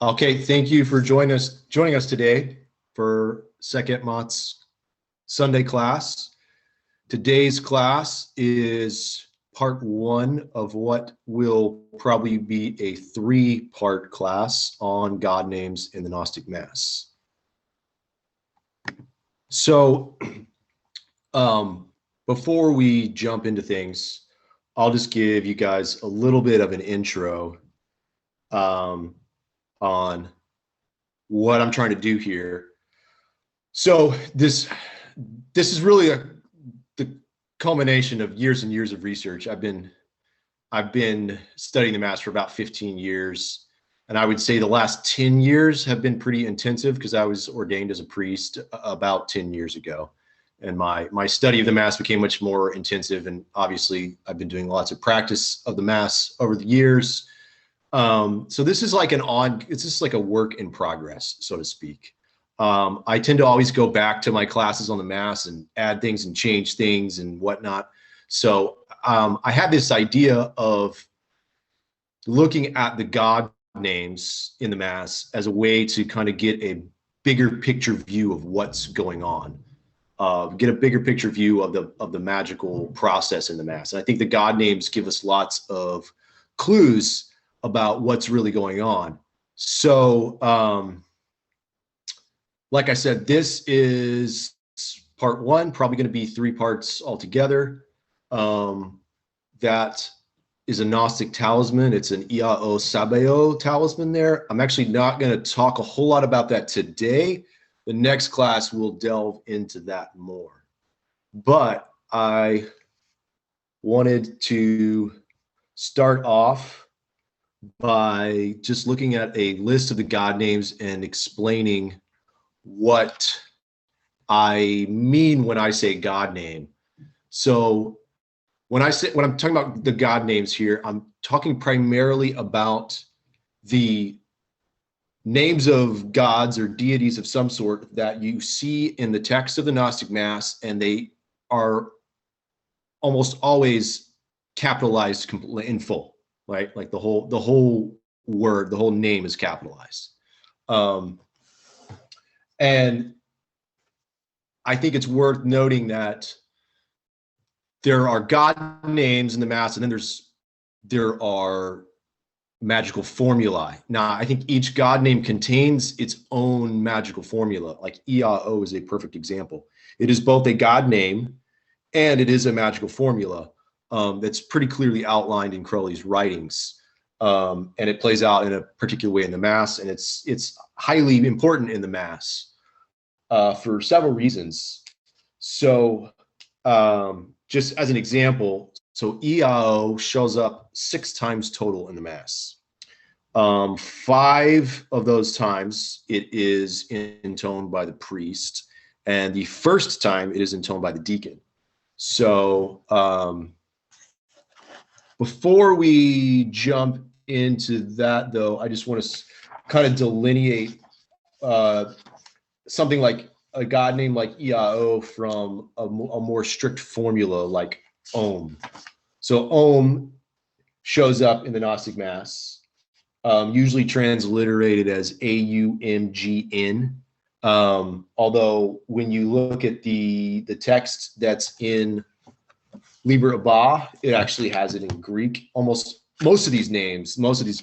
Okay, thank you for joining us today for Sekhet-Maat's Sunday class. Today's class is part one of what will probably be a three-part class on God names in the Gnostic Mass. So before we jump into things, I'll just give you guys a little bit of an intro on what I'm trying to do here. So this is really the culmination of years and years of research. I've been studying the Mass for about 15 years, and I would say the last 10 years have been pretty intensive because I was ordained as a priest about 10 years ago, and my study of the Mass became much more intensive. And obviously, I've been doing lots of practice of the Mass over the years. So this is like it's just like a work in progress, so to speak. I tend to always go back to my classes on the Mass and add things and change things and whatnot. So I had this idea of looking at the God names in the Mass as a way to kind of get a bigger picture view of what's going on, get a bigger picture view of the magical process in the Mass. And I think the God names give us lots of clues about what's really going on. So like I said, this is part one, probably going to be three parts altogether. That is a Gnostic talisman. It's an Iao Sabeo talisman there. I'm actually not going to talk a whole lot about that today. The next class will delve into that more. But I wanted to start off by just looking at a list of the God names and explaining what I mean when I say God name. So when I'm talking about the God names here, I'm talking primarily about the names of gods or deities of some sort that you see in the text of the Gnostic Mass, and they are almost always capitalized in full. Right, like the whole word, the whole name is capitalized, and I think it's worth noting that there are God names in the Mass, and then there are magical formulae. Now, I think each God name contains its own magical formula. Like Iao is a perfect example. It is both a God name and it is a magical formula. That's pretty clearly outlined in Crowley's writings, and it plays out in a particular way in the Mass, and it's highly important in the Mass for several reasons. So just as an example, so Iao shows up 6 times total in the Mass. 5 of those times it is intoned by the priest, and the first time it is intoned by the deacon. So before we jump into that, though, I just want to kind of delineate something like a God name like Iao from a more strict formula like Om. So Om shows up in the Gnostic Mass, usually transliterated as AUMGN. Although when you look at the text that's in Liber XV, it actually has it in Greek. Most of these names, most of these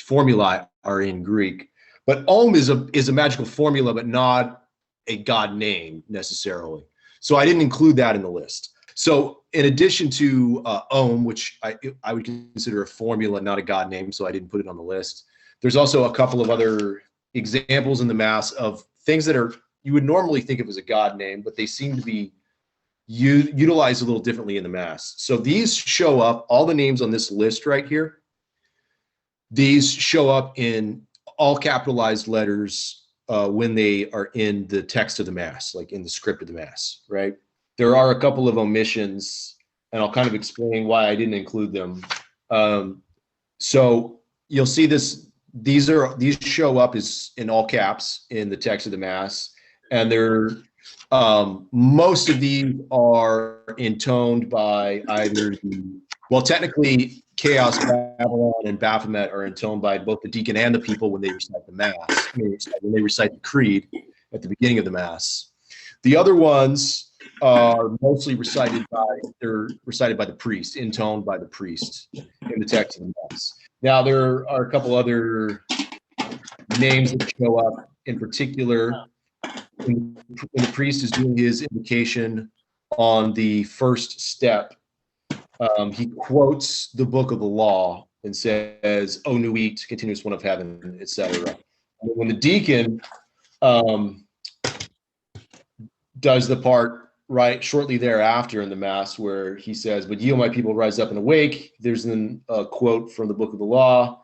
formulae are in Greek. But Om is a magical formula, but not a God name necessarily. So I didn't include that in the list. So in addition to Om, which I would consider a formula, not a God name, so I didn't put it on the list, there's also a couple of other examples in the Mass of things that you would normally think of as a God name, but they seem to be utilized a little differently in the Mass. So these show up, all the names on this list right here, these show up in all capitalized letters when they are in the text of the Mass, like in the script of the Mass, right? There are a couple of omissions, and I'll kind of explain why I didn't include them. So you'll see these show up as in all caps in the text of the Mass, and they're most of these are intoned by either the Well, technically, CHAOS, Babylon, and Baphomet are intoned by both the deacon and the people when they recite the Mass, when they recite the Creed at the beginning of the Mass. The other ones are mostly recited by the priest, intoned by the priest in the text of the Mass. Now, there are a couple other names that show up, in particular, when the priest is doing his invocation on the first step. He quotes the book of the law and says, "O Nuit, continuous one of heaven," etc. When the deacon does the part right shortly thereafter in the Mass where he says, "But ye, O my people, rise up and awake," there's then a quote from the book of the law,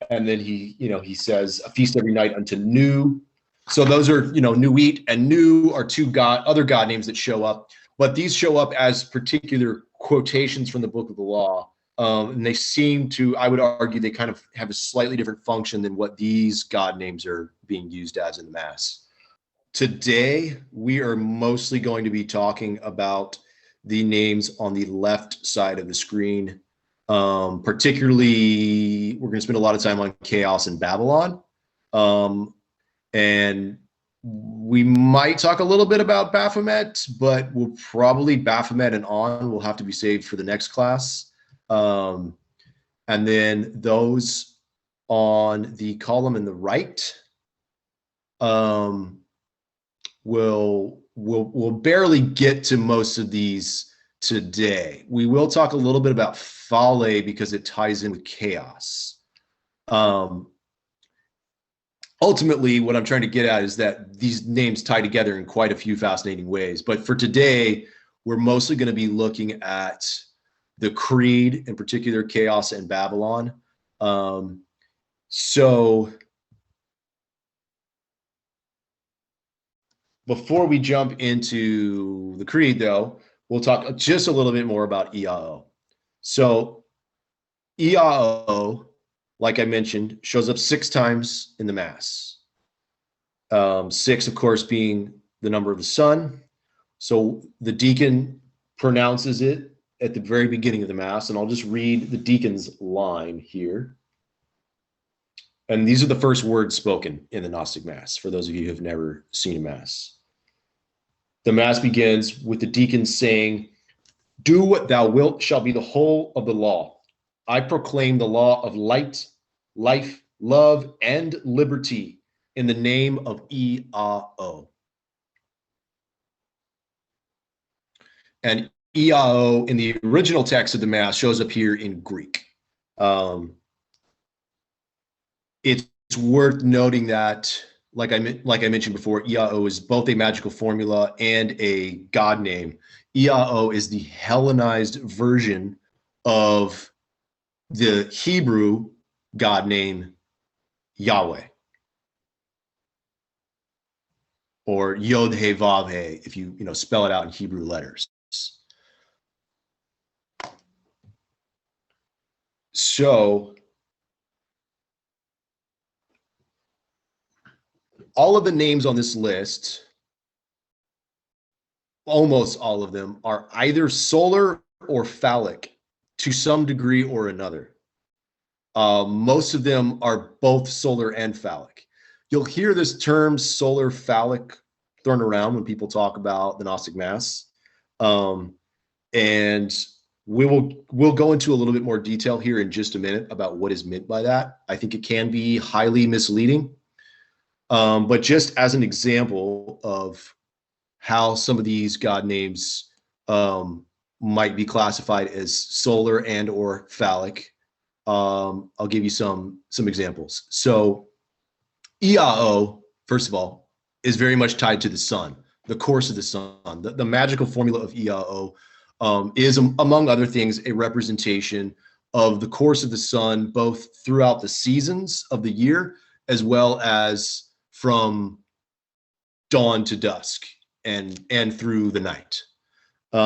and then he says, "A feast every night unto Nu." So those are, Nuit and Nu are two other God names that show up, but these show up as particular quotations from the book of the law. And they seem to, I would argue, they kind of have a slightly different function than what these God names are being used as in the Mass. Today, we are mostly going to be talking about the names on the left side of the screen. Particularly, we're going to spend a lot of time on CHAOS and Babylon. And we might talk a little bit about Baphomet, but we'll probably Baphomet and on will have to be saved for the next class. And then those on the column in the right, we'll barely get to most of these today. We will talk a little bit about Phale because it ties in with CHAOS. Ultimately, what I'm trying to get at is that these names tie together in quite a few fascinating ways. But for today, we're mostly going to be looking at the Creed, in particular, CHAOS and Babylon. So before we jump into the Creed, though, we'll talk just a little bit more about IAO. So IAO, like I mentioned, shows up 6 times in the Mass. 6, of course, being the number of the sun. So the deacon pronounces it at the very beginning of the Mass, and I'll just read the deacon's line here. And these are the first words spoken in the Gnostic Mass, for those of you who have never seen a Mass. The Mass begins with the deacon saying, "Do what thou wilt shall be the whole of the law. I proclaim the law of light, life, love, and liberty in the name of IAO." And IAO in the original text of the Mass shows up here in Greek. It's worth noting that, like I mentioned before, IAO is both a magical formula and a God name. IAO is the Hellenized version of the Hebrew God name Yahweh, or Yod He Vav He, if you spell it out in Hebrew letters. So all of the names on this list, almost all of them, are either solar or phallic to some degree or another. Most of them are both solar and phallic. You'll hear this term solar phallic thrown around when people talk about the Gnostic Mass. And we'll go into a little bit more detail here in just a minute about what is meant by that. I think it can be highly misleading. But just as an example of how some of these God names might be classified as solar and or phallic, I'll give you some examples. So IAO, first of all, is very much tied to the sun, the course of the sun. The magical formula of IAO is, among other things, a representation of the course of the sun, both throughout the seasons of the year, as well as from dawn to dusk and through the night.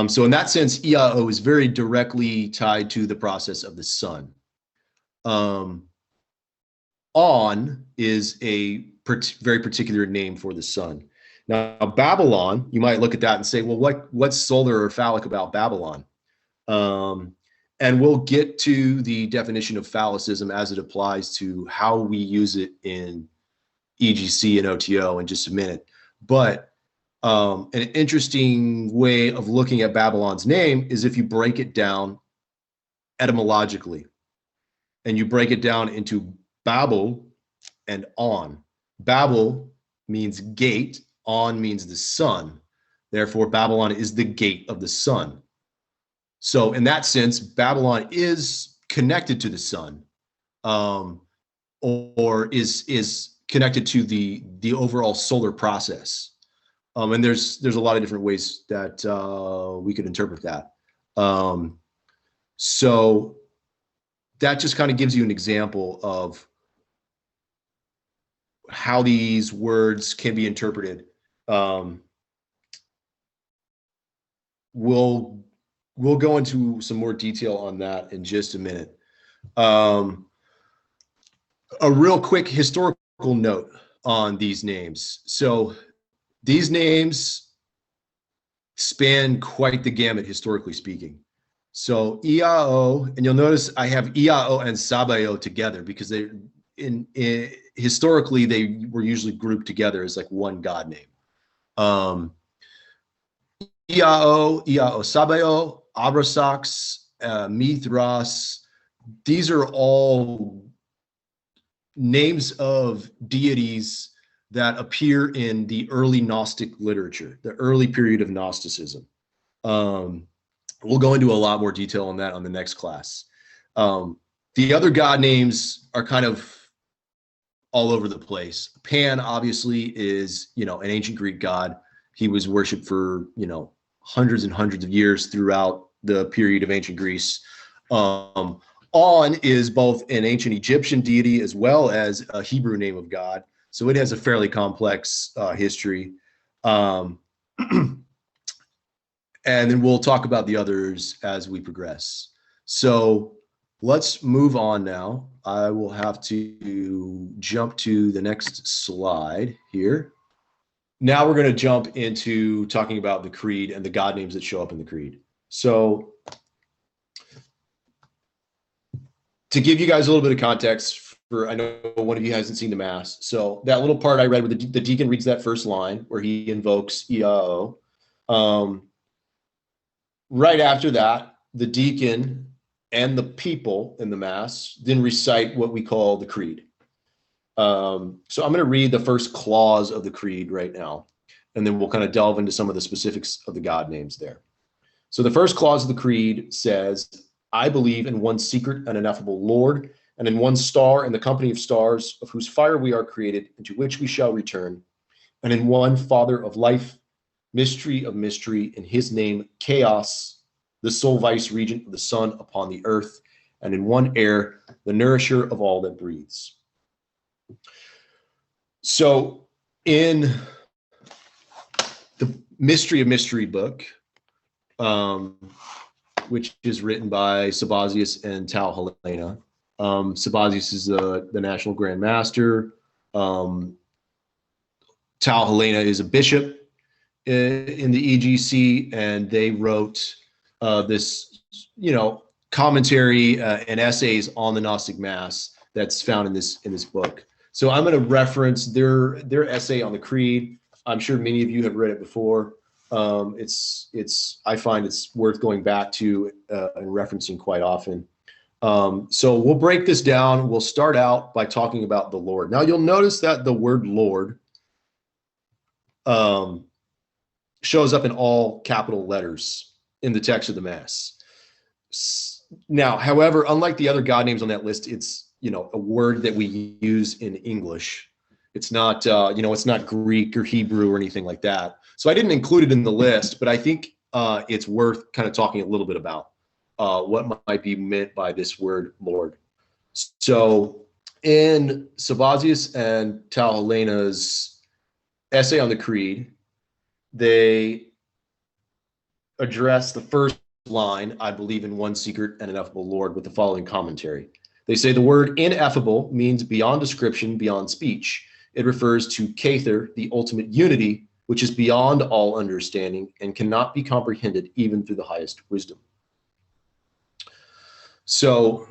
So in that sense, IAO is very directly tied to the process of the sun. On is a very particular name for the sun. Now, Babylon, you might look at that and say, well, what's solar or phallic about Babylon? And we'll get to the definition of phallicism as it applies to how we use it in EGC and OTO in just a minute. But an interesting way of looking at Babylon's name is if you break it down etymologically, and you break it down into Babel and On. Babel means gate, On means the sun. Therefore, Babylon is the gate of the sun. So in that sense, Babylon is connected to the sun, or is connected to the overall solar process. And there's a lot of different ways that we could interpret that. So that just kind of gives you an example of how these words can be interpreted. We'll go into some more detail on that in just a minute. A real quick historical note on these names. So these names span quite the gamut, historically speaking. So Iao, and you'll notice I have Iao and Sabaoth together because they, historically, they were usually grouped together as like one god name. Iao, Sabaoth, Abrasax, Mithras, these are all names of deities that appear in the early Gnostic literature, the early period of Gnosticism. We'll go into a lot more detail on that on the next class. The other god names are kind of all over the place. Pan obviously is, an ancient Greek god. He was worshipped for, hundreds and hundreds of years throughout the period of ancient Greece. On is both an ancient Egyptian deity as well as a Hebrew name of God. So it has a fairly complex history. And then we'll talk about the others as we progress. So let's move on now. I will have to jump to the next slide here. Now we're going to jump into talking about the creed and the god names that show up in the creed. So to give you guys a little bit of context, I know one of you hasn't seen the Mass. So that little part I read where the deacon reads that first line where he invokes Iao. Right after that, the deacon and the people in the Mass then recite what we call the creed. So I'm going to read the first clause of the creed right now, and then we'll kind of delve into some of the specifics of the God names there. So the first clause of the creed says, I believe in one secret and ineffable Lord, and in one star in the company of stars, of whose fire we are created, and to which we shall return, and in one Father of life, mystery of mystery, in his name, CHAOS, the sole vice regent of the sun upon the earth, and in one air, the nourisher of all that breathes. So in the Mystery of Mystery book, which is written by Sabazius and Tau Helena. Sabazius is the National Grand Master. Tau Helena is a bishop in the EGC, and they wrote this, commentary and essays on the Gnostic Mass that's found in this book. So I'm going to reference their essay on the Creed. I'm sure many of you have read it before. I find it's worth going back to and referencing quite often. So we'll break this down. We'll start out by talking about the Lord. Now you'll notice that the word Lord shows up in all capital letters in the text of the Mass. Now, however, unlike the other God names on that list, it's a word that we use in English. It's not it's not Greek or Hebrew or anything like that. So I didn't include it in the list, but I think it's worth kind of talking a little bit about what might be meant by this word Lord. So in Sabazius and Tau Helena's essay on the Creed, they address the first line, I believe in one secret and ineffable Lord, with the following commentary. They say the word ineffable means beyond description, beyond speech. It refers to Cather, the ultimate unity, which is beyond all understanding and cannot be comprehended even through the highest wisdom. So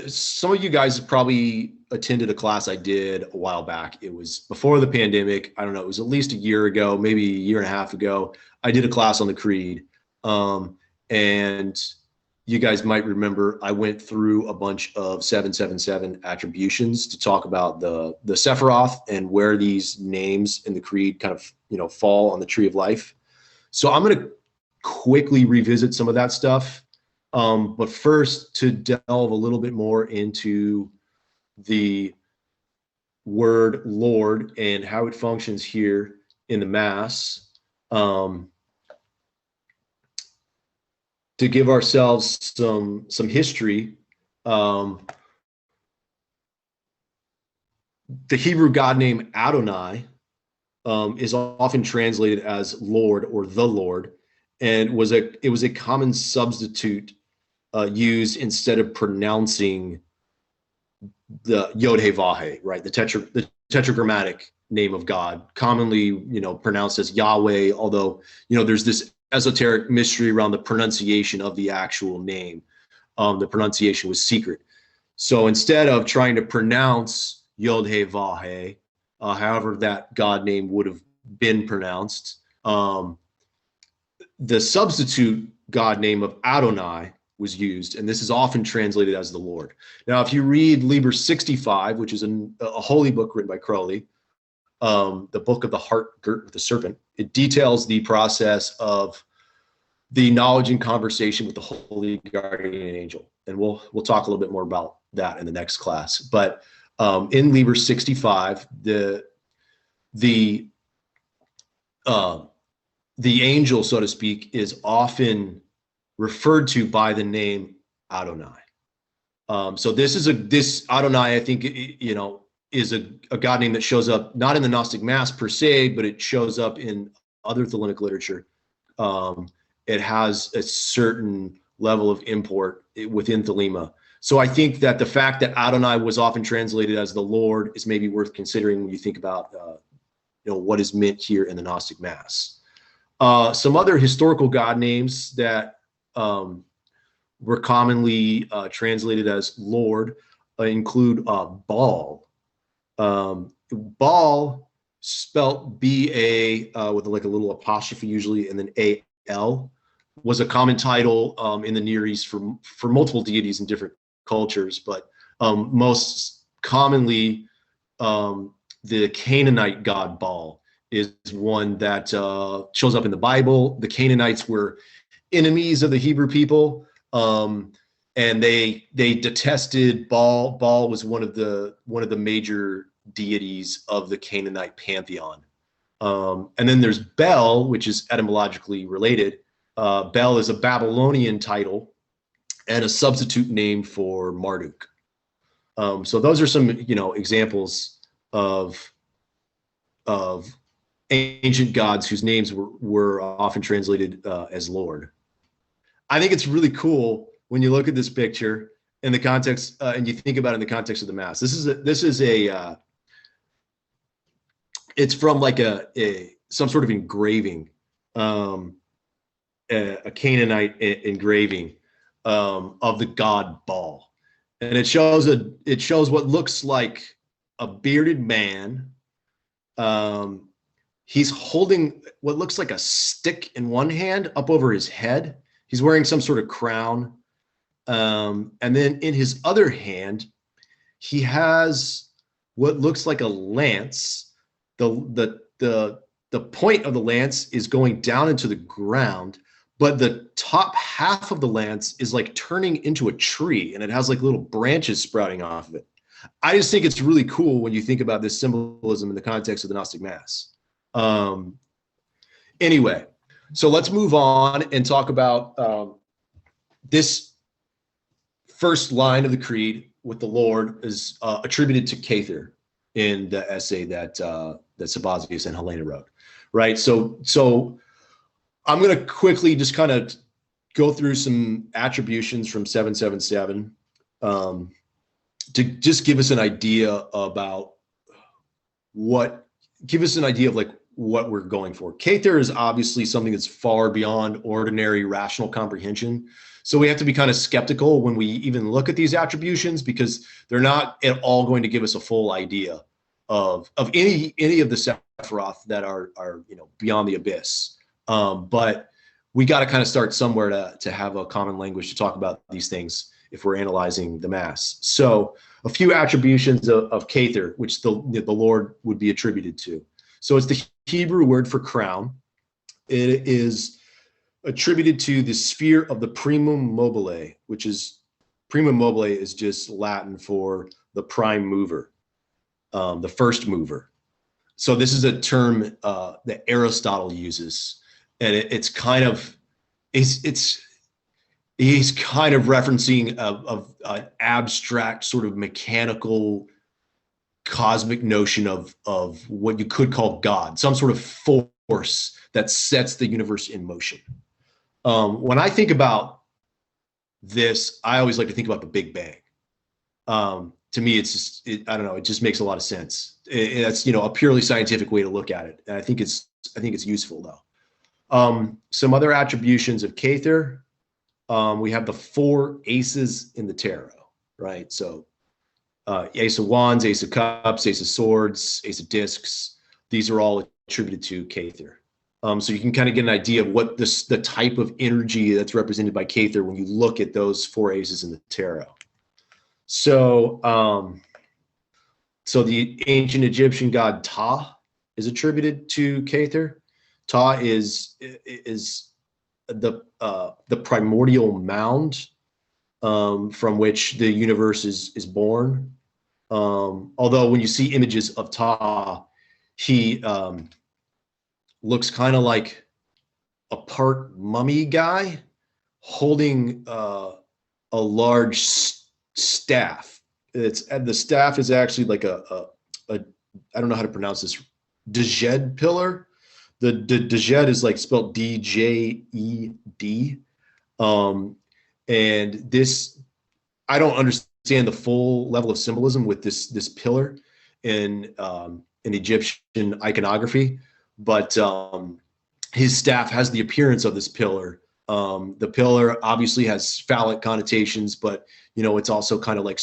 some of you guys have probably attended a class I did a while back. It was before the pandemic. I don't know, it was at least a year ago, maybe a year and a half ago. I did a class on the creed. And you guys might remember I went through a bunch of 777 attributions to talk about the Sephiroth and where these names in the creed kind of, fall on the tree of life. So I'm going to quickly revisit some of that stuff. But first, to delve a little bit more into the word Lord and how it functions here in the Mass, to give ourselves some history, the Hebrew God name Adonai is often translated as Lord or the Lord, and it was a common substitute used instead of pronouncing the Yod He Vav He, right? The tetragrammatic name of God, commonly pronounced as Yahweh, although there's this esoteric mystery around the pronunciation of the actual name. The pronunciation was secret. So instead of trying to pronounce Yod He Vav He, however that God name would have been pronounced, the substitute God name of Adonai was used, and this is often translated as the Lord. Now, if you read Liber 65, which is a holy book written by Crowley, the book of the heart girt with the serpent, it details the process of the knowledge and conversation with the holy guardian angel, and we'll talk a little bit more about that in the next class. But in Liber 65, the angel, so to speak, is often referred to by the name Adonai. So this Adonai, I think, is a God name that shows up not in the Gnostic Mass per se, but it shows up in other Thelemic literature. It has a certain level of import within Thelema. So I think that the fact that Adonai was often translated as the Lord is maybe worth considering when you think about what is meant here in the Gnostic Mass. Some other historical God names that were commonly translated as Lord include Baal. Baal, spelt B-A with like a little apostrophe usually, and then A-L, was a common title in the Near East for multiple deities in different cultures, but most commonly the Canaanite god Baal is one that shows up in the Bible. The Canaanites were enemies of the Hebrew people, and they detested Baal. Baal was one of the major deities of the Canaanite pantheon. And then there's Bel, which is etymologically related. Bel is a Babylonian title and a substitute name for Marduk. So those are some examples of ancient gods whose names were often translated as Lord. I think it's really cool when you look at this picture in the context and you think about it in the context of the Mass. It's from like some sort of engraving, a Canaanite engraving of the god Baal, and it shows what looks like a bearded man. He's holding what looks like a stick in one hand up over his head. He's wearing some sort of crown. And then in his other hand, he has what looks like a lance. The point of the lance is going down into the ground, but the top half of the lance is like turning into a tree, and it has like little branches sprouting off of it. I just think it's really cool when you think about this symbolism in the context of the Gnostic Mass. Anyway, so let's move on and talk about this first line of the creed with the Lord is attributed to Cather in the essay that Sabazius and Helena wrote, right? So I'm going to quickly just kind of go through some attributions from 777 to just give us an idea about give us an idea of like what we're going for. Kether is obviously something that's far beyond ordinary rational comprehension. So we have to be kind of skeptical when we even look at these attributions, because they're not at all going to give us a full idea of any of the Sephiroth that are beyond the abyss. But we got to kind of start somewhere to have a common language to talk about these things if we're analyzing the Mass. So a few attributions of Kether, which the Lord would be attributed to. So it's the Hebrew word for crown. It is attributed to the sphere of the primum mobile, which is, primum mobile is just Latin for the prime mover, the first mover. So this is a term that Aristotle uses, and it's kind of, he's kind of referencing an abstract sort of mechanical cosmic notion of what you could call God, some sort of force that sets the universe in motion. When I think about this, I always like to think about the Big Bang. To me, it's just, I don't know, it just makes a lot of sense. That's, a purely scientific way to look at it. And I think it's useful though. Some other attributions of Kether, we have the 4 aces in the tarot, right? So Ace of Wands, Ace of Cups, Ace of Swords, Ace of Discs. These are all attributed to Kether. So you can kind of get an idea of what the type of energy that's represented by Kether when you look at those 4 aces in the tarot. So, so the ancient Egyptian god Thoth is attributed to Kether. Thoth is the primordial mound from which the universe is born. Although when you see images of Thoth, he looks kind of like a part mummy guy holding a large staff. The staff is actually like a I don't know how to pronounce this, Djed pillar. The Djed is like spelled D-J-E-D. And this, I don't understand the full level of symbolism with this pillar in Egyptian iconography, but his staff has the appearance of this pillar. The pillar obviously has phallic connotations, but it's also kind of like,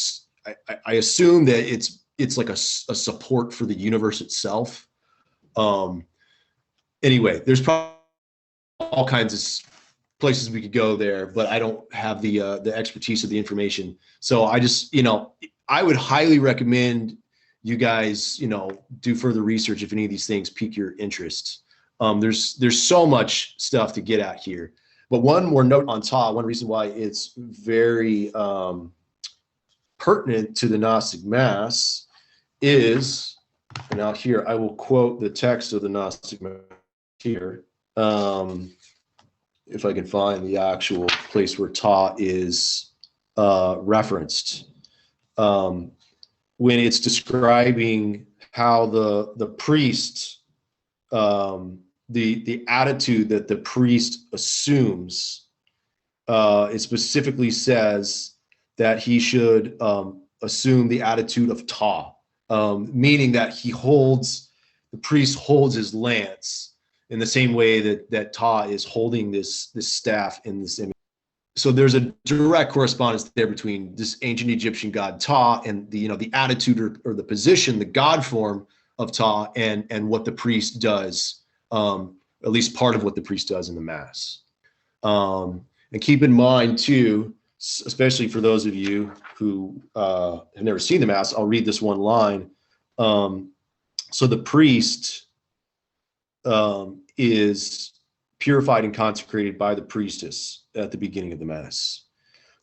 I assume that it's like a support for the universe itself. Anyway, there's probably all kinds of places we could go there, but I don't have the expertise of the information. So I just, I would highly recommend you guys, do further research if any of these things pique your interest. There's so much stuff to get at here. But one more note on Thoth, one reason why it's very pertinent to the Gnostic Mass is, and now here I will quote the text of the Gnostic Mass here, if I can find the actual place where Thoth is referenced. When it's describing how the priest, the attitude that the priest assumes, it specifically says that he should assume the attitude of Thoth, meaning that the priest holds his lance in the same way that Thoth is holding this staff in this image. So there's a direct correspondence there between this ancient Egyptian god Thoth and the attitude or the position, the god form of Thoth, and what the priest does, at least part of what the priest does in the Mass. And keep in mind too, especially for those of you who have never seen the Mass, I'll read this one line. So the priest is purified and consecrated by the priestess at the beginning of the Mass.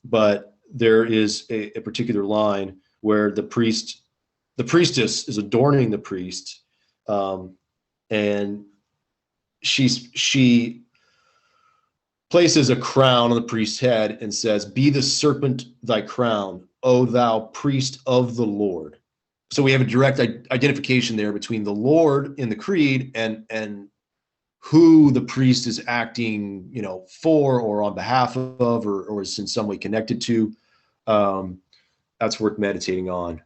But there is a particular line where the priestess is adorning the priest, and she places a crown on the priest's head and says, "Be the serpent thy crown, O thou priest of the Lord." So we have a direct identification there between the Lord in the creed and who the priest is acting, for or on behalf of, or is in some way connected to. That's worth meditating on.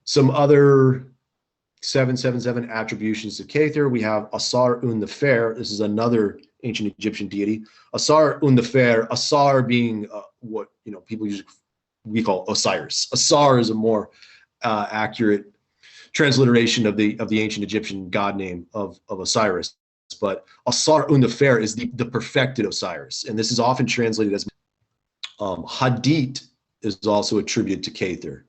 Some other 777 attributions to Cather. We have Asar Un the Fair. This is another ancient Egyptian deity. Asar Un the Fair. Asar being what people usually we call Osiris. Asar is a more accurate transliteration of the ancient Egyptian god name of Osiris. But Asar Un the Fair is the perfected Osiris, and this is often translated as Hadit is also attributed to Cather.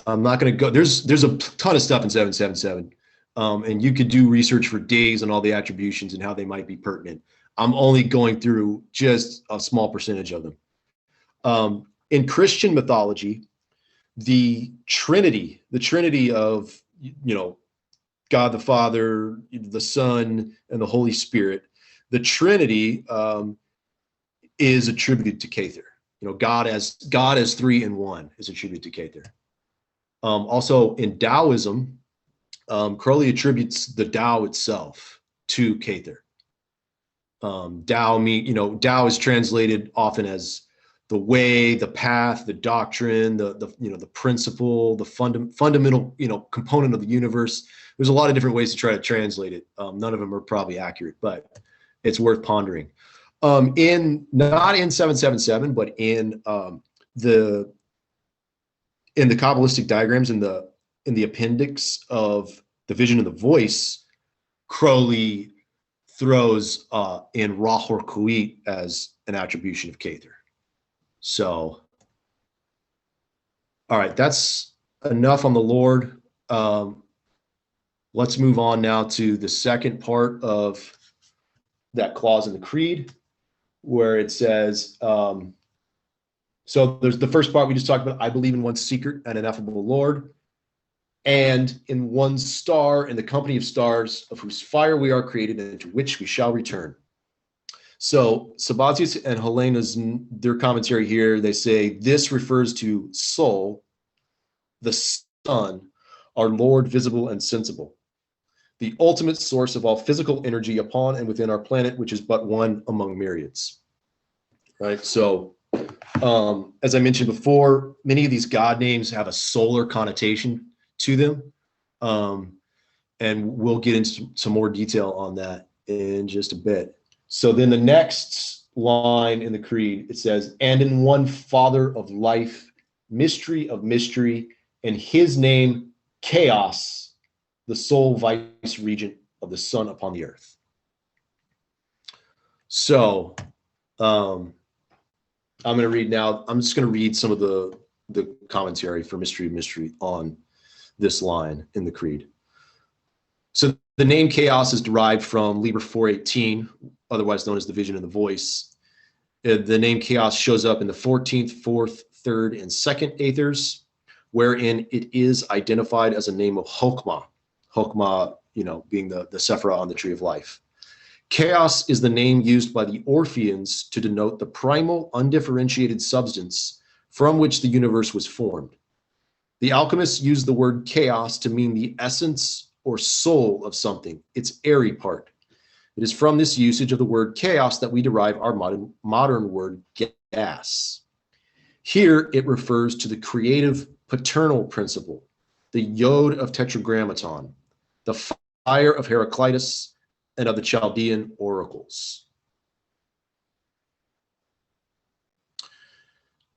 I'm not going to go. There's a ton of stuff in 777, and you could do research for days on all the attributions and how they might be pertinent. I'm only going through just a small percentage of them. In Christian mythology, the Trinity of God the Father, the Son, and the Holy Spirit, the Trinity is attributed to Cather. God as 3 in 1 is attributed to Cather. Also in Taoism, Crowley attributes the Tao itself to Cather. Tao is translated often as the way, the path, the doctrine, the principle, the fundamental component of the universe. There's a lot of different ways to try to translate it. None of them are probably accurate, but it's worth pondering. Not in 777, but in the Kabbalistic diagrams in the appendix of the Vision of the Voice, Crowley throws in Rahor Kuit as an attribution of Cather. So, all right, that's enough on the Lord. Let's move on now to the second part of that clause in the creed, where it says, so there's the first part we just talked about, I believe in one secret and ineffable Lord, and in one star in the company of stars, of whose fire we are created and to which we shall return. So Sabbatius and Helena's, their commentary here, they say this refers to soul, the sun, our Lord visible and sensible, the ultimate source of all physical energy upon and within our planet, which is but one among myriads. Right? So as I mentioned before, many of these God names have a solar connotation to them. And we'll get into some more detail on that in just a bit. So then the next line in the creed, it says, and in one Father of life, mystery of mystery, and his name, Chaos, the sole vice regent of the sun upon the earth. So I'm going to read now. I'm just going to read some of the commentary for mystery of mystery on this line in the creed. So the name Chaos is derived from Liber 418, otherwise known as the Vision of the Voice. The name Chaos shows up in the 14th, 4th, 3rd, and 2nd Aethers, wherein it is identified as a name of Chokmah. Chokmah, being the Sephirah on the Tree of Life. Chaos is the name used by the Orpheans to denote the primal, undifferentiated substance from which the universe was formed. The alchemists used the word chaos to mean the essence or soul of something, its airy part. It is from this usage of the word chaos that we derive our modern word gas. Here it refers to the creative paternal principle, the yod of Tetragrammaton, the fire of Heraclitus, and of the Chaldean oracles.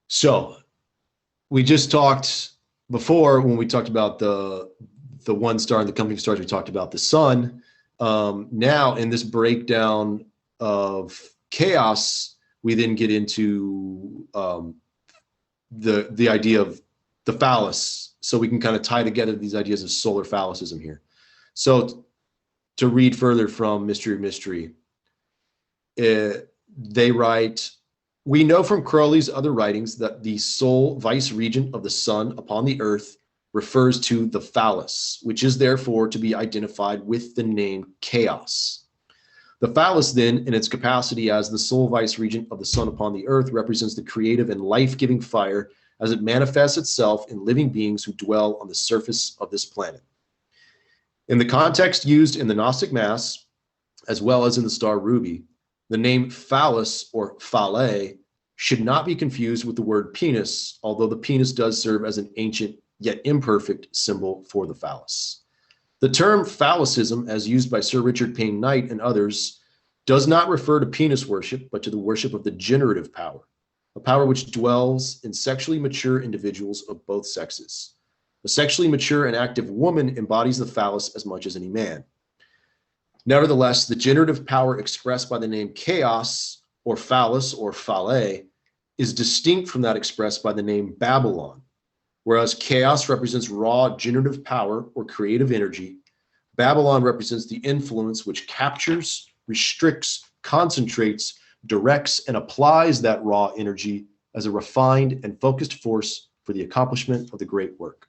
So we just talked before, when we talked about the one star and the company of stars, we talked about the sun. Now in this breakdown of chaos, we then get into the idea of the phallus. So we can kind of tie together these ideas of solar phallicism here. So to read further from Mystery of Mystery, they write, we know from Crowley's other writings that the sole vice regent of the sun upon the earth refers to the phallus, which is therefore to be identified with the name Chaos. The phallus then, in its capacity as the sole vice regent of the sun upon the earth, represents the creative and life-giving fire as it manifests itself in living beings who dwell on the surface of this planet. In the context used in the Gnostic Mass, as well as in the star ruby, the name phallus or phalle should not be confused with the word penis, although the penis does serve as an ancient yet imperfect symbol for the phallus. The term phallicism, as used by Sir Richard Payne Knight and others, does not refer to penis worship, but to the worship of the generative power, a power which dwells in sexually mature individuals of both sexes. A sexually mature and active woman embodies the phallus as much as any man. Nevertheless, the generative power expressed by the name chaos, or phallus, or phale, is distinct from that expressed by the name Babylon. Whereas chaos represents raw generative power or creative energy, Babylon represents the influence which captures, restricts, concentrates, directs, and applies that raw energy as a refined and focused force for the accomplishment of the great work.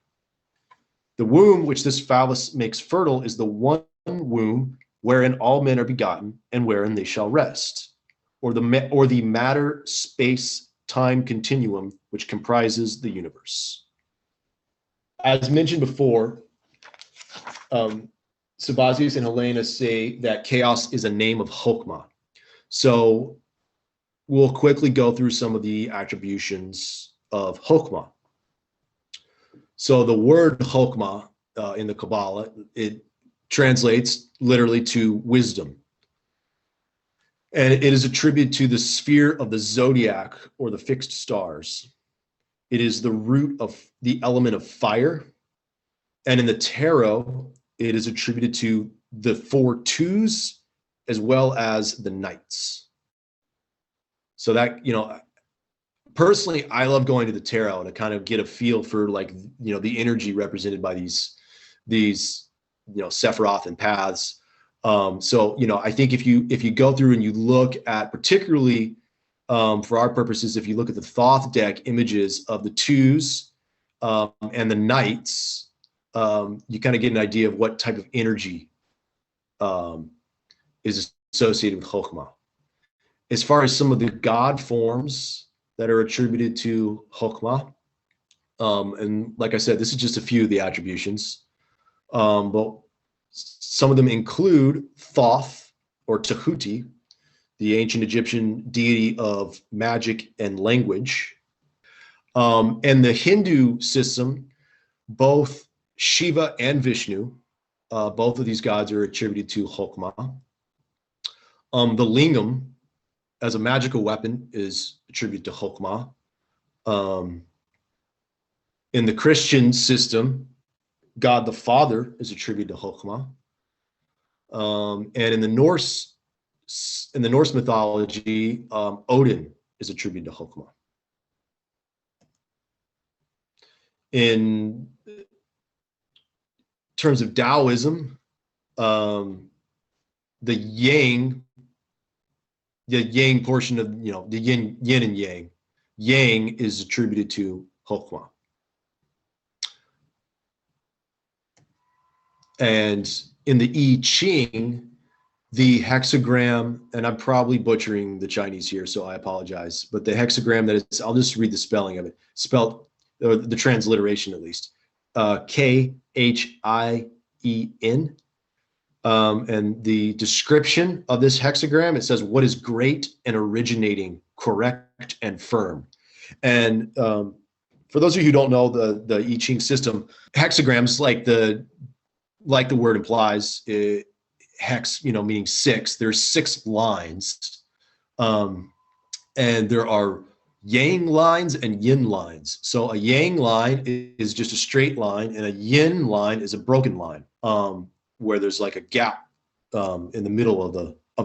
The womb which this phallus makes fertile is the one womb wherein all men are begotten and wherein they shall rest, or the matter, space, time continuum which comprises the universe. As mentioned before, Sabazius and Helena say that chaos is a name of Chokmah. So we'll quickly go through some of the attributions of Chokmah. So the word Chokmah in the Kabbalah, it translates literally to wisdom. And it is attributed to the sphere of the zodiac or the fixed stars. It is the root of the element of fire. And in the tarot, it is attributed to the 4 twos as well as the knights. So that, personally, I love going to the tarot to kind of get a feel for the energy represented by these Sephiroth and paths. I think if you go through and you look at, particularly for our purposes, if you look at the Thoth deck images of the twos and the knights, you kind of get an idea of what type of energy is associated with Chokmah. As far as some of the god forms that are attributed to Chokmah, and like I said, this is just a few of the attributions, but some of them include Thoth or Tahuti, the ancient Egyptian deity of magic and language. And the Hindu system, both Shiva and Vishnu, both of these gods are attributed to Chokmah. The lingam, as a magical weapon, is attributed to Chokmah. In the Christian system, God the Father is attributed to Chokmah. And in the Norse mythology, Odin is attributed to Chokmah. In terms of Taoism, the yang portion of the yin and yang is attributed to Chokmah. And in the I Ching, the hexagram, and I'm probably butchering the Chinese here, so I apologize, but the hexagram that is, I'll just read the spelling of it, spelled, or the transliteration at least, Khin. And the description of this hexagram, it says, what is great and originating, correct and firm. And for those of you who don't know the I Ching system, hexagrams, like the word implies, hex, meaning 6. There's 6 lines, and there are yang lines and yin lines. So a yang line is just a straight line, and a yin line is a broken line, where there's like a gap in the middle of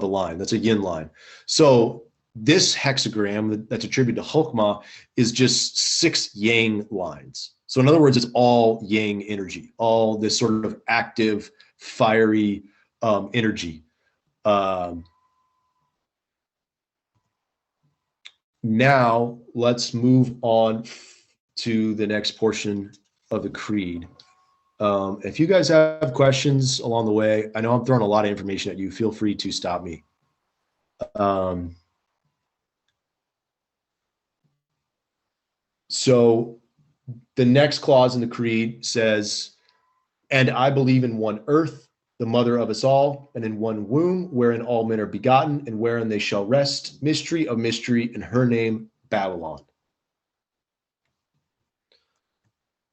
the line. That's a yin line. So this hexagram that's attributed to Chokmah is just 6 yang lines. So in other words, it's all yang energy, all this sort of active, fiery energy. Now let's move on to the next portion of the creed. If you guys have questions along the way, I know I'm throwing a lot of information at you. Feel free to stop me. So the next clause in the creed says, and I believe in one earth, the mother of us all, and in one womb, wherein all men are begotten, and wherein they shall rest, mystery of mystery, and her name Babylon.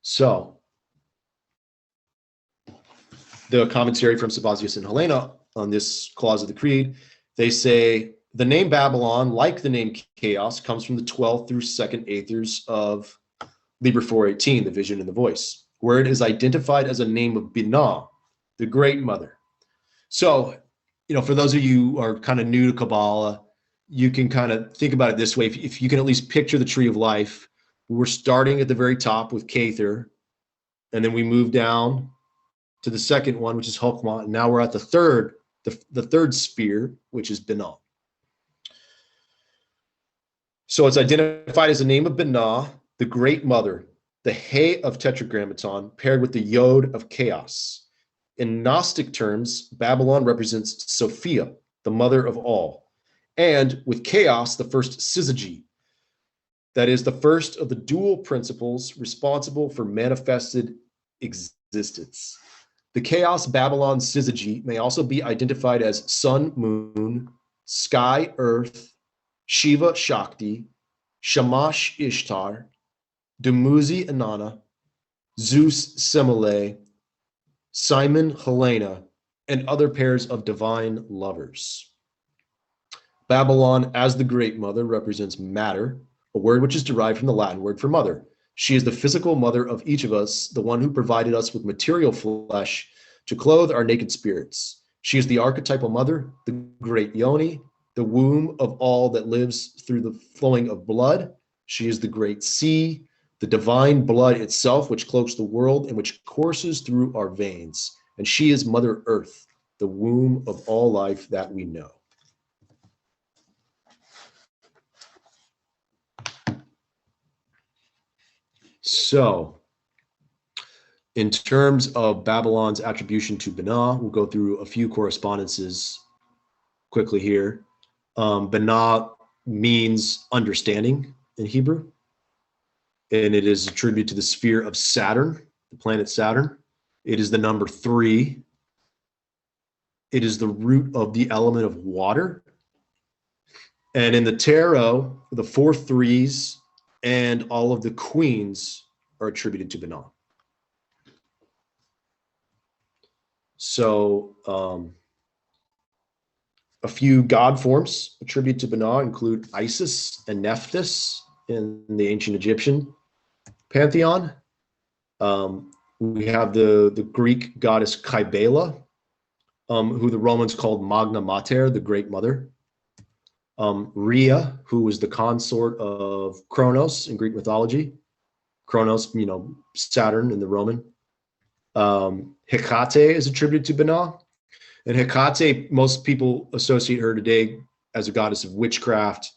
So the commentary from Sabazius and Helena on this clause of the creed, they say the name Babylon, like the name chaos, comes from the 12th through 2nd aethers of Liber 418, the vision and the voice, where it is identified as a name of Binah, the great mother. So, for those of you who are kind of new to Kabbalah, you can kind of think about it this way. If you can at least picture the tree of life, we're starting at the very top with Kether, and then we move down to the second one, which is Chokmah, and now we're at the third sphere, which is Binah. So it's identified as the name of Binah, the great mother, the He of Tetragrammaton, paired with the Yod of chaos. In Gnostic terms, Babylon represents Sophia, the mother of all, and with chaos, the first syzygy, that is the first of the dual principles responsible for manifested existence. The chaos Babylon syzygy may also be identified as sun, moon, sky, earth, Shiva, Shakti, Shamash, Ishtar, Dumuzi, Inanna, Zeus, Semele, Simon, Helena, and other pairs of divine lovers. Babylon, as the great mother, represents matter, a word which is derived from the Latin word for mother. She is the physical mother of each of us, the one who provided us with material flesh to clothe our naked spirits. She is the archetypal mother, the great yoni, the womb of all that lives through the flowing of blood. She is the great sea, the divine blood itself, which cloaks the world and which courses through our veins. And she is Mother Earth, the womb of all life that we know. So, in terms of Babylon's attribution to Binah, we'll go through a few correspondences quickly here. Binah means understanding in Hebrew, and it is attributed to the sphere of Saturn, the planet Saturn. It is the number 3. It is the root of the element of water. And in the tarot, the 4 threes and all of the queens are attributed to Binah. So a few god forms attributed to Binah include Isis and Nephthys in the ancient Egyptian pantheon. We have the Greek goddess Kybele, who the Romans called Magna Mater, the Great Mother. Rhea, who was the consort of Kronos in Greek mythology. Kronos, Saturn in the Roman. Hecate is attributed to Binah. And Hecate, most people associate her today as a goddess of witchcraft,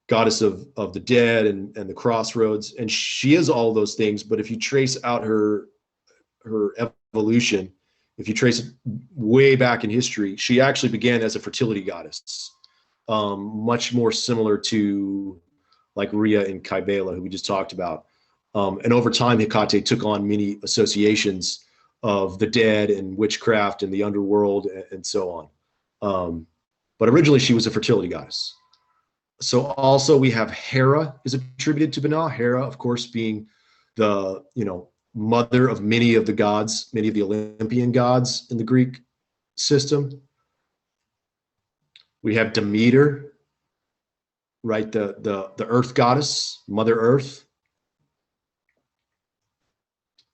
goddess of the dead and the crossroads. And she is all those things, but if you trace out her evolution, if you trace it way back in history, she actually began as a fertility goddess, much more similar to like Rhea and Kybele, who we just talked about. And over time, Hecate took on many associations of the dead and witchcraft and the underworld and so on. But originally, she was a fertility goddess. So also we have Hera is attributed to Binah. Hera, of course, being the mother of many of the gods, many of the Olympian gods in the Greek system. We have Demeter, right? The earth goddess, Mother Earth.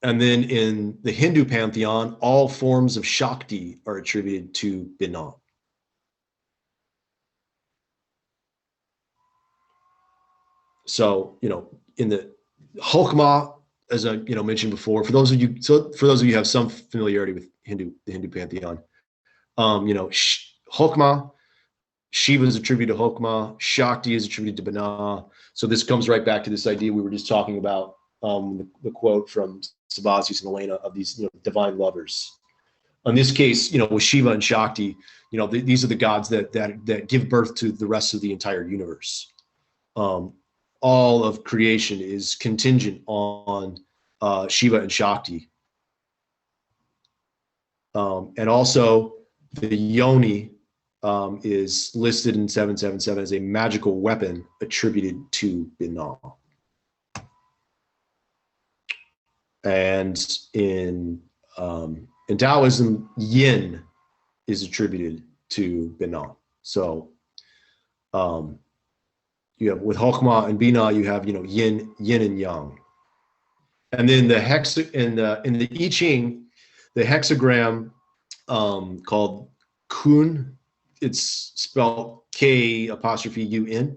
And then in the Hindu pantheon, all forms of Shakti are attributed to Binah. So, in the Chokmah, as I mentioned before, for those of you who have some familiarity with the Hindu pantheon, Chokmah, Shiva is attributed to Chokmah, Shakti is attributed to Binah. So this comes right back to this idea we were just talking about, the quote from Sabazius and Helena of these divine lovers. In this case, with Shiva and Shakti, these are the gods that give birth to the rest of the entire universe. All of creation is contingent on Shiva and Shakti. And also the yoni is listed in 777 as a magical weapon attributed to Binah. And in Taoism, yin is attributed to Binah. So you have with Chokhmah and Binah, you have yin and yang. And then the in the I Ching, the hexagram called Kun, it's spelled K''UN.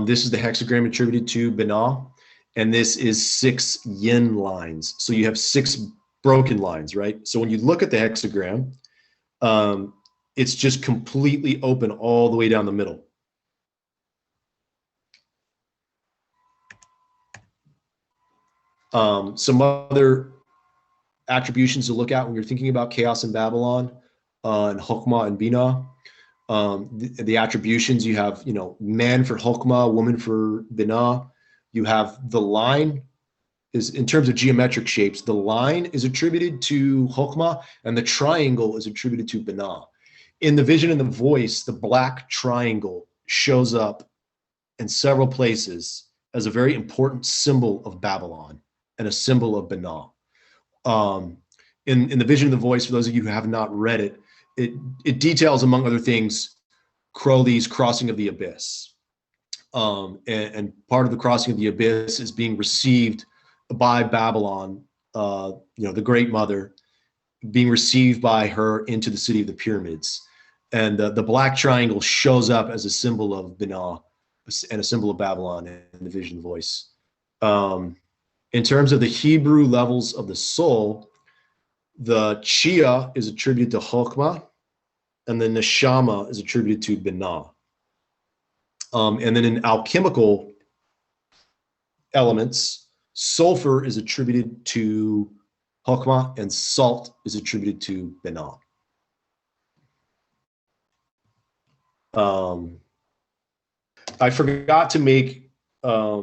This is the hexagram attributed to Binah, and this is 6 yin lines. So you have 6 broken lines, right? So when you look at the hexagram, it's just completely open all the way down the middle. Some other attributions to look at when you're thinking about chaos in Babylon and Chokhmah and Binah. The attributions, you have, man for Chokhmah, woman for Binah. You have the line is, in terms of geometric shapes, the line is attributed to Chokhmah and the triangle is attributed to Binah. In the vision and the voice, the black triangle shows up in several places as a very important symbol of Babylon and a symbol of Binah. In the vision and the voice, for those of you who have not read it, it details, among other things, Crowley's crossing of the abyss. And part of the crossing of the abyss is being received by Babylon, the Great Mother, being received by her into the city of the pyramids. And the black triangle shows up as a symbol of Binah and a symbol of Babylon in the vision and the voice. In terms of the Hebrew levels of the soul, the Chia is attributed to Chokhmah, and the Neshama is attributed to Binah. And then in alchemical elements, sulfur is attributed to Chokhmah, and salt is attributed to Binah. I forgot to make a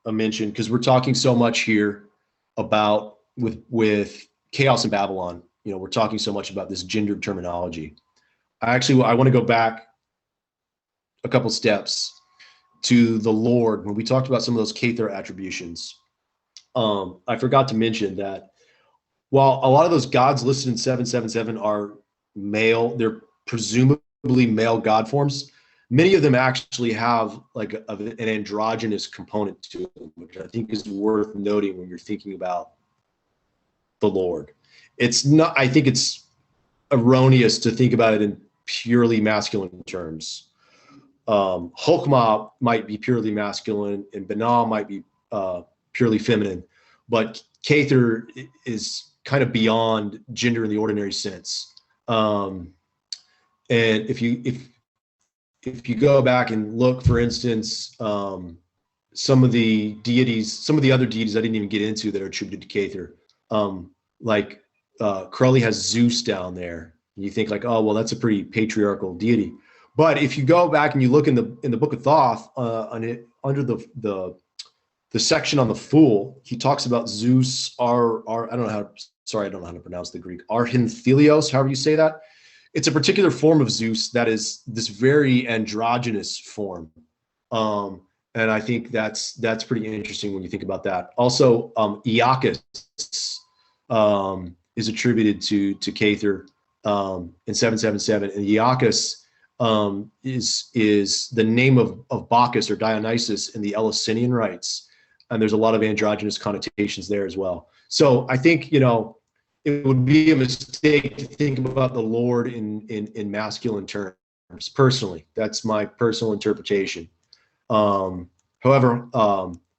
mention, because we're talking so much here about with chaos in Babylon, we're talking so much about this gendered terminology. I want to go back a couple steps to the Lord when we talked about some of those Cather attributions. I forgot to mention that while a lot of those gods listed in 777 are male, they're presumably male god forms. Many of them actually have like an androgynous component to them, which I think is worth noting when you're thinking about the Lord. It's not, I think it's erroneous to think about it in purely masculine terms. Chokhmah might be purely masculine and Binah might be purely feminine, but Cather is kind of beyond gender in the ordinary sense. And if you go back and look, for instance, some of the deities, some of the other deities I didn't even get into that are attributed to Cather, like Crowley has Zeus down there. And you think like, oh, well, that's a pretty patriarchal deity. But if you go back and you look in the book of Thoth, under the section on the Fool, he talks about Zeus, I don't know how to pronounce the Greek, Arhinthelios, however you say that. It's a particular form of Zeus that is this very androgynous form. And I think that's pretty interesting when you think about that. Also, Iacchus is attributed to Cather in 777. And Iacchus is the name of Bacchus or Dionysus in the Eleusinian rites. And there's a lot of androgynous connotations there as well. So I think, it would be a mistake to think about the Lord in masculine terms. Personally, that's my personal interpretation. However,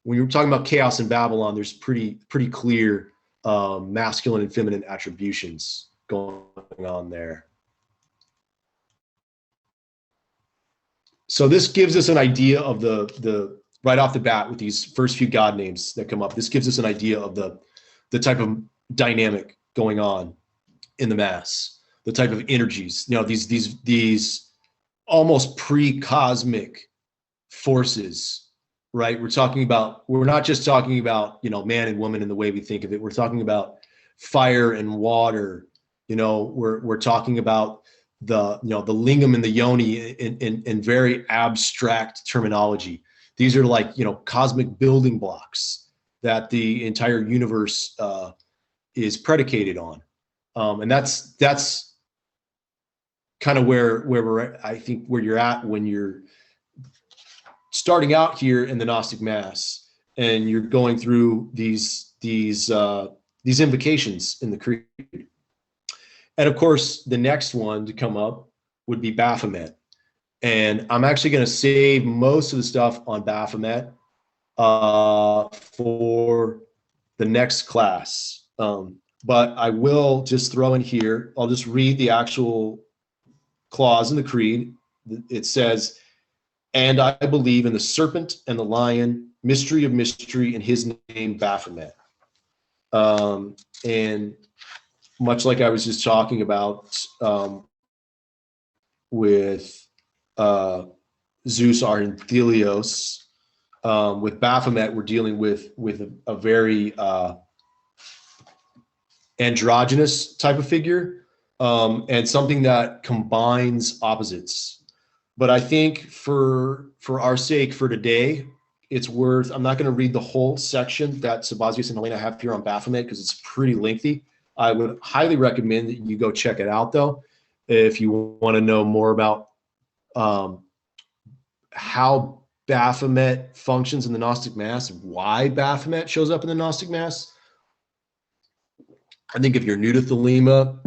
when you're talking about chaos in Babylon, there's pretty clear masculine and feminine attributions going on there. So this gives us an idea of the right off the bat with these first few God names that come up. This gives us an idea of the type of dynamic going on in the Mass, the type of energies, these almost pre-cosmic forces, right? We're not just talking about, man and woman in the way we think of it. We're talking about fire and water. We're talking about the lingam and the yoni in very abstract terminology. These are like, cosmic building blocks that the entire universe is predicated on. And that's kind of where we're at, I think, where you're at when you're starting out here in the Gnostic Mass and you're going through these invocations in the creed. And of course, the next one to come up would be Baphomet. And I'm actually going to save most of the stuff on Baphomet for the next class. But I will just throw in here, I'll just read the actual clause in the creed. It says, "And I believe in the serpent and the lion, mystery of mystery, in his name Baphomet." And much like I was just talking about with Zeus, Art, and Thelios, with Baphomet, we're dealing with a very androgynous type of figure, and something that combines opposites. But I think for our sake for today, it's worth, I'm not going to read the whole section that Sabazius and Helena have here on Baphomet because it's pretty lengthy. I would highly recommend that you go check it out, though, if you want to know more about how Baphomet functions in the Gnostic Mass, why Baphomet shows up in the Gnostic Mass. I think if you're new to Thelema,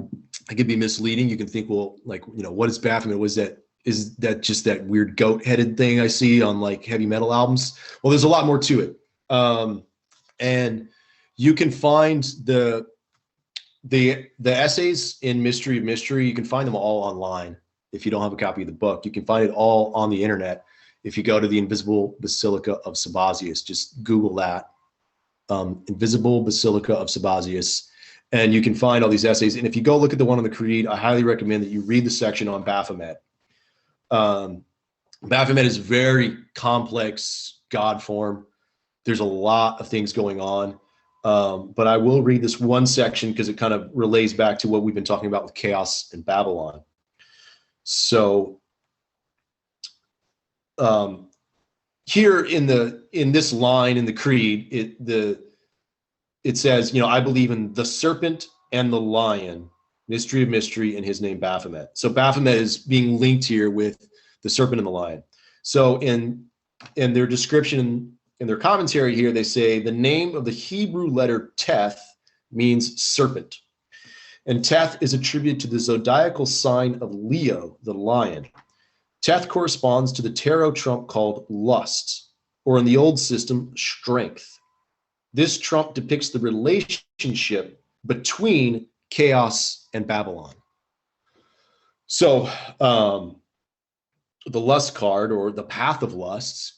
it could be misleading. You can think, well, like, what is Baphomet? Is that just that weird goat-headed thing I see on like heavy metal albums? Well, there's a lot more to it. And you can find the essays in Mystery of Mystery, you can find them all online. If you don't have a copy of the book, you can find it all on the internet. If you go to the Invisible Basilica of Sabazius, just Google that, Invisible Basilica of Sabazius, and you can find all these essays. And if you go look at the one on the Creed, I highly recommend that you read the section on Baphomet. Baphomet is very complex God form. There's a lot of things going on. But I will read this one section because it kind of relays back to what we've been talking about with CHAOS and Babylon. So here in this line in the creed, it says, I believe in the serpent and the lion, mystery of mystery, in his name Baphomet. So Baphomet is being linked here with the serpent and the lion. So in their description, in their commentary here, they say the name of the Hebrew letter Teth means serpent. And Teth is attributed to the zodiacal sign of Leo, the lion. Teth corresponds to the tarot trump called lust, or in the old system, strength. This trump depicts the relationship between CHAOS and Babylon. So the lust card, or the path of lusts,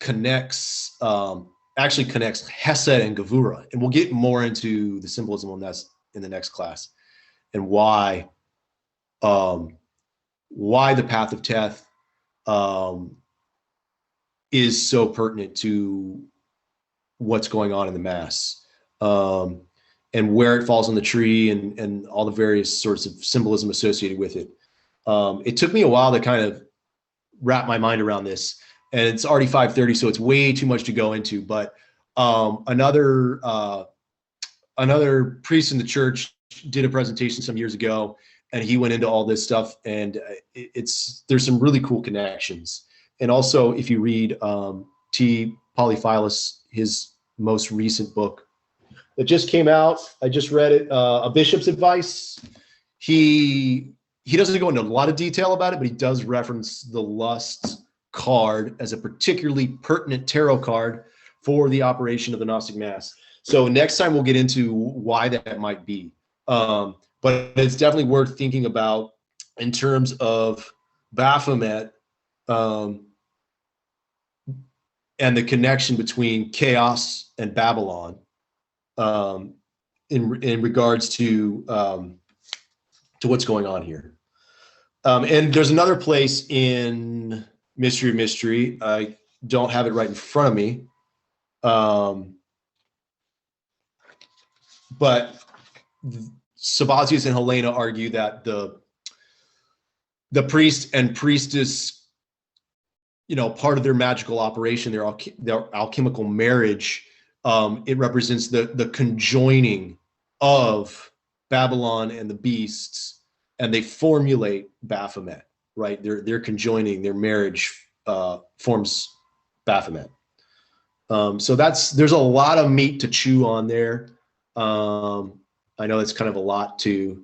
actually connects Hesed and Gevura. And we'll get more into the symbolism on that in the next class, and why the path of Teth is so pertinent to what's going on in the Mass, and where it falls on the tree, and all the various sorts of symbolism associated with it. It took me a while to kind of wrap my mind around this, and it's already 5:30, so it's way too much to go into. But another priest in the church did a presentation some years ago, and he went into all this stuff, and there's some really cool connections. And also, if you read T. Polyphilus, his most recent book that just came out, I just read it, A Bishop's Advice. He doesn't go into a lot of detail about it, but he does reference the lust card as a particularly pertinent tarot card for the operation of the Gnostic Mass. So next time we'll get into why that might be. But it's definitely worth thinking about in terms of Baphomet, and the connection between CHAOS and Babylon, in regards to what's going on here. And there's another place in Mystery of Mystery. I don't have it right in front of me. But Sabazius and Helena argue that the the priest and priestess, you know, part of their magical operation, their alchemical marriage, it represents the conjoining of Babylon and the beasts, and they formulate Baphomet, right? They're conjoining, their marriage forms Baphomet. So there's a lot of meat to chew on there. I know it's kind of a lot to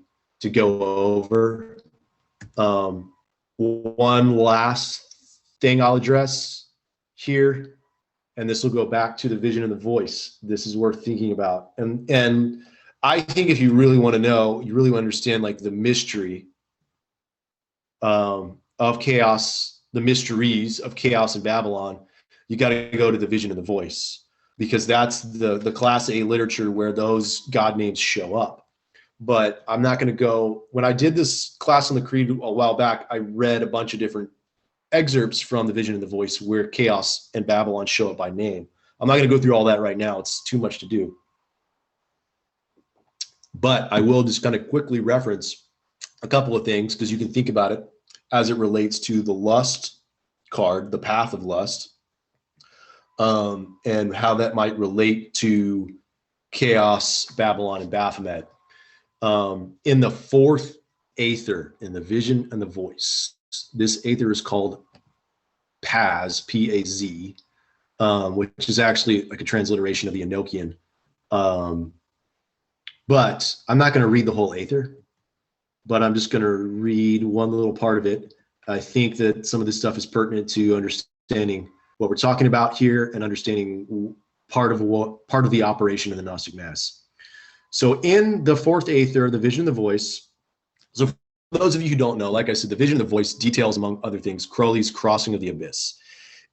go over. One last thing I'll address here, and this will go back to the vision and the voice. This is worth thinking about. And I think if you really want to know, you really want to understand like the mystery of chaos, the mysteries of chaos in Babylon, you got to go to the vision and the voice, because that's the class A literature where those God names show up. But I'm not going to go. When I did this class on the Creed a while back, I read a bunch of different excerpts from the vision and the voice where chaos and Babylon show up by name. I'm not going to go through all that right now. It's too much to do. But I will just kind of quickly reference a couple of things, because you can think about it as it relates to the lust card, the path of lust, and how that might relate to chaos, Babylon, and Baphomet. In the fourth aether, in the vision and the voice, this aether is called Paz, P-A-Z, which is actually like a transliteration of the Enochian. But I'm not going to read the whole aether, but I'm just going to read one little part of it. I think that some of this stuff is pertinent to understanding what we're talking about here and understanding part of the operation of the Gnostic Mass. So in the fourth aether, the vision and the voice, so for those of you who don't know, like I said, the vision and the voice details, among other things, Crowley's crossing of the abyss.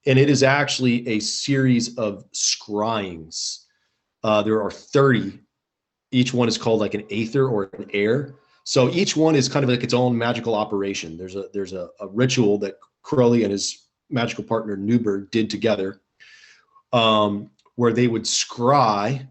And it is actually a series of scryings. There are 30. Each one is called like an aether or an air. So each one is kind of like its own magical operation. There's a ritual that Crowley and his magical partner Newberg did together, where they would scry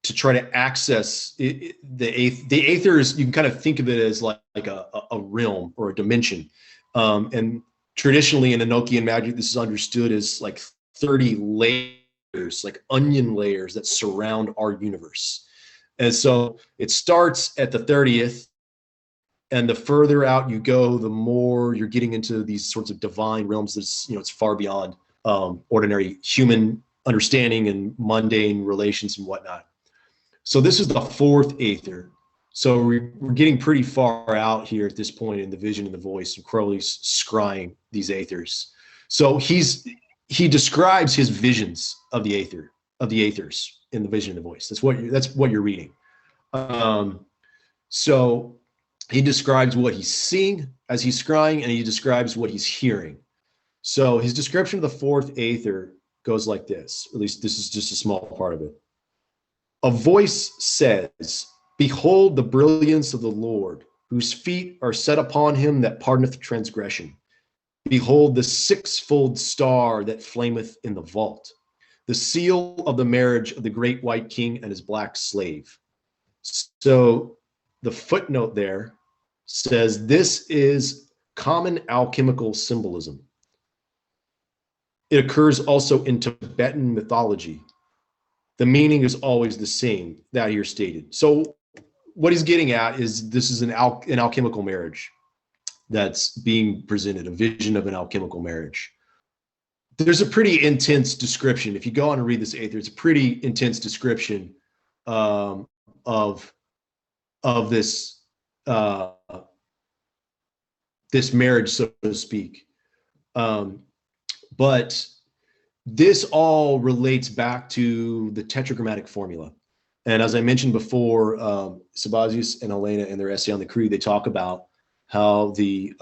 to try to access the aether. Is, you can kind of think of it as like a realm or a dimension. And traditionally in Enochian magic, this is understood as like 30 layers, like onion layers that surround our universe. And so it starts at the 30th, and the further out you go, the more you're getting into these sorts of divine realms that's, you know, it's far beyond ordinary human understanding and mundane relations and whatnot. So this is the fourth aether. So we're getting pretty far out here at this point in the vision and the voice, and Crowley's scrying these aethers. So he describes his visions of the aether, of the aethers in the vision and the voice. That's what you're reading. So he describes what he's seeing as he's scrying, and he describes what he's hearing. So his description of the fourth aether goes like this. At least this is just a small part of it. A voice says, "Behold the brilliance of the Lord, whose feet are set upon him that pardoneth transgression. Behold the sixfold star that flameth in the vault, the seal of the marriage of the great white king and his black slave." So the footnote there says this is common alchemical symbolism. It occurs also in Tibetan mythology. The meaning is always the same, that here stated. So what he's getting at is this is an alchemical marriage that's being presented, a vision of an alchemical marriage. There's a pretty intense description. If you go on and read this aether, it's a pretty intense description of this this marriage, so to speak. But this all relates back to the tetragrammatic formula. And as I mentioned before, Sabazius and Elena in their essay on the Creed, they talk about how the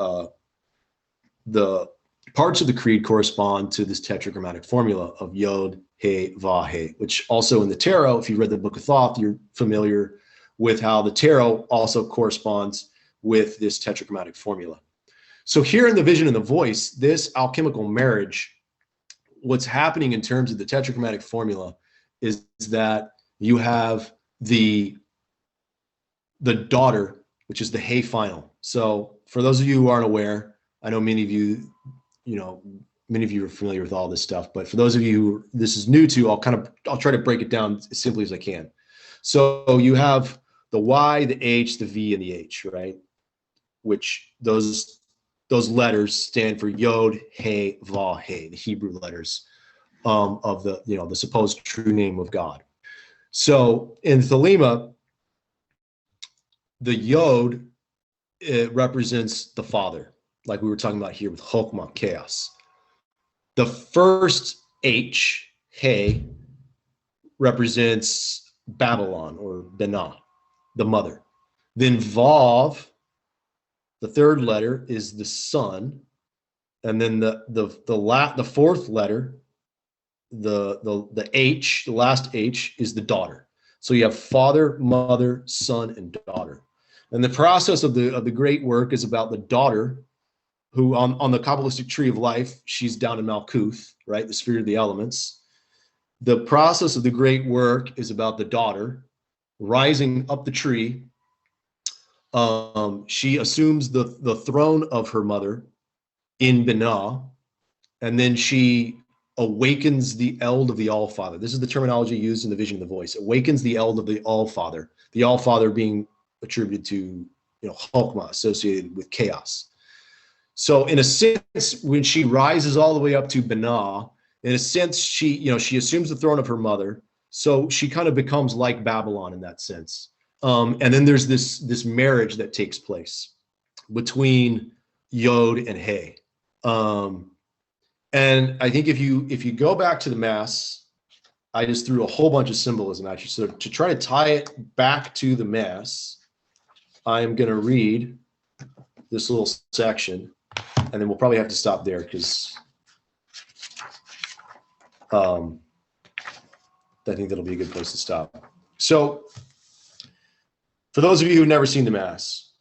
parts of the Creed correspond to this tetragrammatic formula of Yod, He, Va, He, which also in the Tarot, if you read the Book of Thoth, you're familiar with how the Tarot also corresponds with this tetragrammatic formula. So here in the vision and the voice, this alchemical marriage, what's happening in terms of the tetragrammatic formula is that you have the daughter, which is the He final. So for those of you who aren't aware, I know many of you, many of you are familiar with all this stuff, but for those of you who this is new to, I'll try to break it down as simply as I can. So you have the Y, the H, the V, and the H, right? Which those letters stand for Yod, He, Vav, He, the Hebrew letters of the supposed true name of God. So in Thelema, the Yod, it represents the Father, like we were talking about here with Chokmah, chaos. The first H, He, represents Babylon or Binah, the mother. Then Vav, the third letter, is the son, and then the fourth letter, the H, the last H, is the daughter. So you have father, mother, son, and daughter. And the process of the great work is about the daughter, who on the Kabbalistic tree of life, she's down in Malkuth, right, the sphere of the elements. The process of the great work is about the daughter rising up the tree. She assumes the throne of her mother in Binah, and then she awakens the eld of the All-Father. This is the terminology used in the Vision of the Voice. Awakens the eld of the All-Father. The All-Father being attributed to Chokmah, associated with chaos. So in a sense, when she rises all the way up to Binah, in a sense, she assumes the throne of her mother. So she kind of becomes like Babylon in that sense. And then there's this marriage that takes place between Yod and He. And I think if you go back to the Mass, I just threw a whole bunch of symbolism at you. So to try to tie it back to the Mass, I'm going to read this little section, and then we'll probably have to stop there because I think that'll be a good place to stop. So for those of you who've never seen the Mass,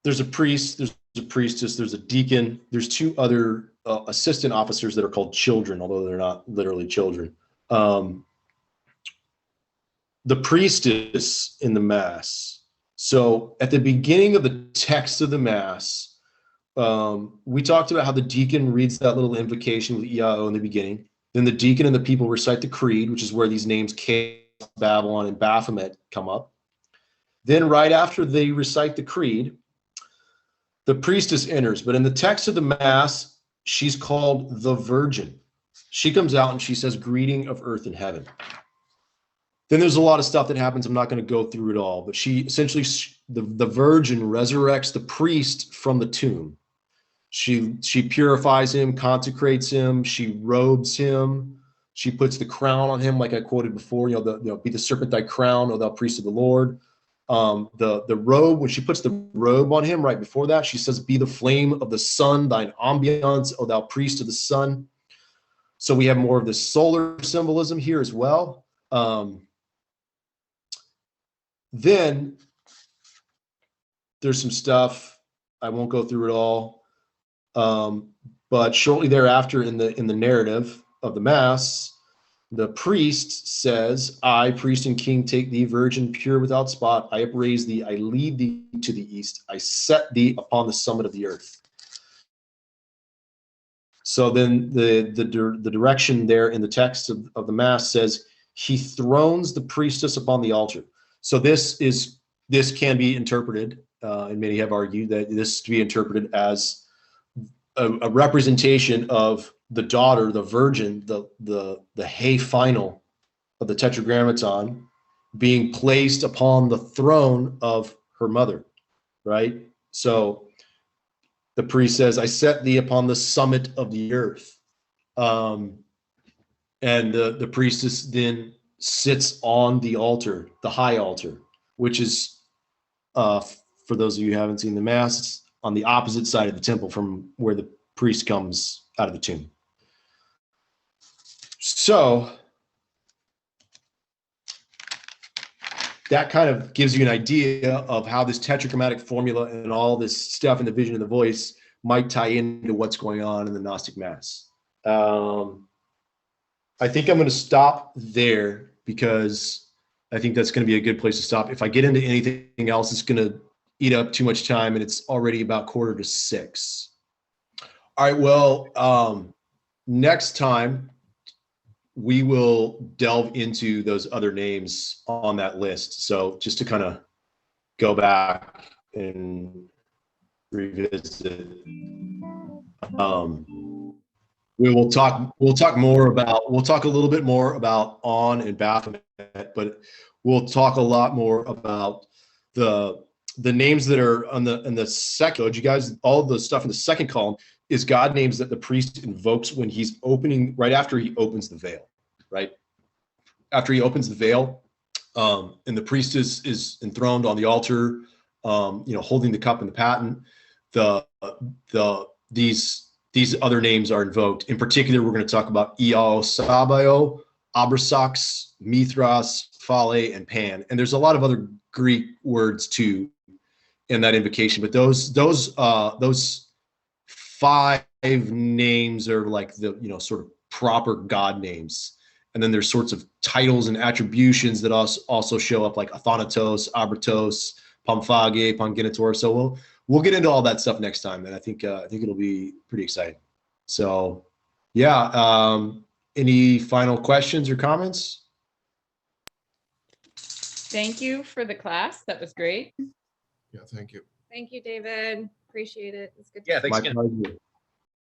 there's a priest, there's a priestess, there's a deacon, there's two other assistant officers that are called children, although they're not literally children. The priestess in the Mass. So at the beginning of the text of the Mass, we talked about how the deacon reads that little invocation with EIO in the beginning. Then the deacon and the people recite the creed, which is where these names CHAOS, Babylon, and Baphomet come up. Then right after they recite the creed, the priestess enters. But in the text of the Mass, she's called the Virgin. She comes out and she says, "Greeting of earth and heaven." Then there's a lot of stuff that happens. I'm not going to go through it all, but she essentially, the Virgin resurrects the priest from the tomb. She purifies him, consecrates him, she robes him, she puts the crown on him, like I quoted before. Be the serpent thy crown, O thou priest of the Lord. The robe, when she puts the robe on him, right before that, she says, "Be the flame of the sun, thine ambiance, O thou priest of the sun." So we have more of this solar symbolism here as well. Then there's some stuff, I won't go through it all, but shortly thereafter in the narrative of the Mass, the priest says, "I, priest and king, take thee, virgin, pure without spot. I upraise thee, I lead thee to the east. I set thee upon the summit of the earth." So then the direction there in the text of the Mass says, "He thrones the priestess upon the altar." So this can be interpreted, and many have argued that this is to be interpreted as a representation of the daughter, the virgin, the He final of the Tetragrammaton being placed upon the throne of her mother, right? So the priest says, "I set thee upon the summit of the earth." And the priestess then sits on the altar, the high altar, which is, for those of you who haven't seen the Mass, it's on the opposite side of the temple from where the priest comes out of the tomb. So that kind of gives you an idea of how this tetragrammatic formula and all this stuff in the Vision of the Voice might tie into what's going on in the Gnostic Mass. I think I'm going to stop there because I think that's going to be a good place to stop. If I get into anything else, it's going to eat up too much time, and it's already about 5:45. All right, well, next time we will delve into those other names on that list. So just to kind of go back and revisit, we'll talk a little bit more about On and Baphomet, but we'll talk a lot more about the names that are in the second. You guys, all the stuff in the second column is God names that the priest invokes when he's opening, right after he opens the veil, right? After he opens the veil, and the priest is enthroned on the altar, holding the cup and the paten. These other names are invoked. In particular, we're going to talk about Iao, Sabaio, Abrasax, Mithras, Phale, and Pan. And there's a lot of other Greek words too in that invocation, but those 5 names are like the sort of proper God names. And then there's sorts of titles and attributions that also show up, like Athanatos, Abratos, Pamphage, Pangenitor. So we'll get into all that stuff next time, and I think it'll be pretty exciting. So yeah, any final questions or comments? Thank you for the class. That was great. Yeah, thank you. Thank you, David. Appreciate it. It's good. Yeah, thanks My again. pleasure.